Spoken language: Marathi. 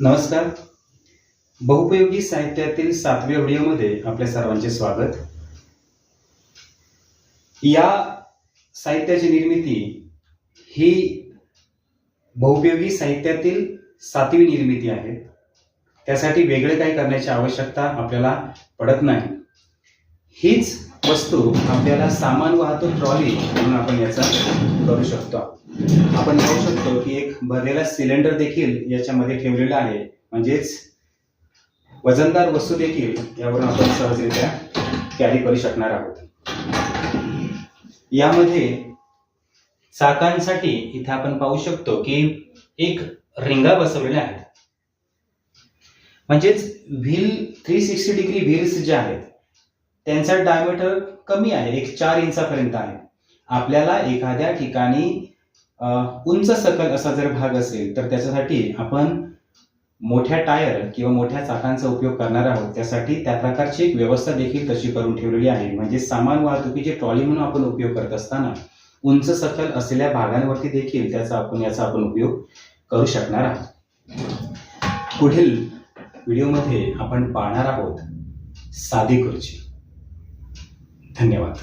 नमस्कार. बहुपयोगी साहित्यातील 7व्या व्हिडिओमध्ये आपल्या सर्वांचे स्वागत. या साहित्याची निर्मिती ही बहुपयोगी साहित्यातील 7वी निर्मिती आहे. त्यासाठी वेगळे काही करण्याची आवश्यकता आपल्याला पडत नाही. हीच वस्तू आपल्याला सामान वाहतूक ट्रॉली म्हणून आपण याचा करू शकतो. आपण पाहू शकतो की एक भरलेला सिलेंडर देखील याच्यामध्ये ठेवलेला आहे, म्हणजेच वजनदार वस्तू देखील यावरून आपण सहजरित्या कॅरी करू शकणार आहोत. यामध्ये चाकांसाठी इथे आपण पाहू शकतो की एक रिंगा बसवलेल्या आहेत, म्हणजेच व्हील 360 डिग्री व्हील्स जे आहेत त्यांचा डायमीटर कमी आहे, एक 4 इंचापर्यंत आहे. आपल्याला एखाद्या ठिकाणी उंच सकल असा जर भाग असेल तर त्याच्यासाठी आपण मोठ्या टायर किंवा मोठ्या चाकांचा उपयोग करणार आहोत. त्यासाठी त्या प्रकारची एक व्यवस्था देखील तशी करून ठेवलेली आहे, म्हणजे सामान वाहतुकीची ट्रॉली म्हणून आपण उपयोग करत असताना उंच सकल असलेल्या भागांवरती देखील याचा आपण उपयोग करू शकणार आहोत. पुढील व्हिडिओमध्ये आपण पाहणार आहोत साधी खुर्ची. धन्यवाद.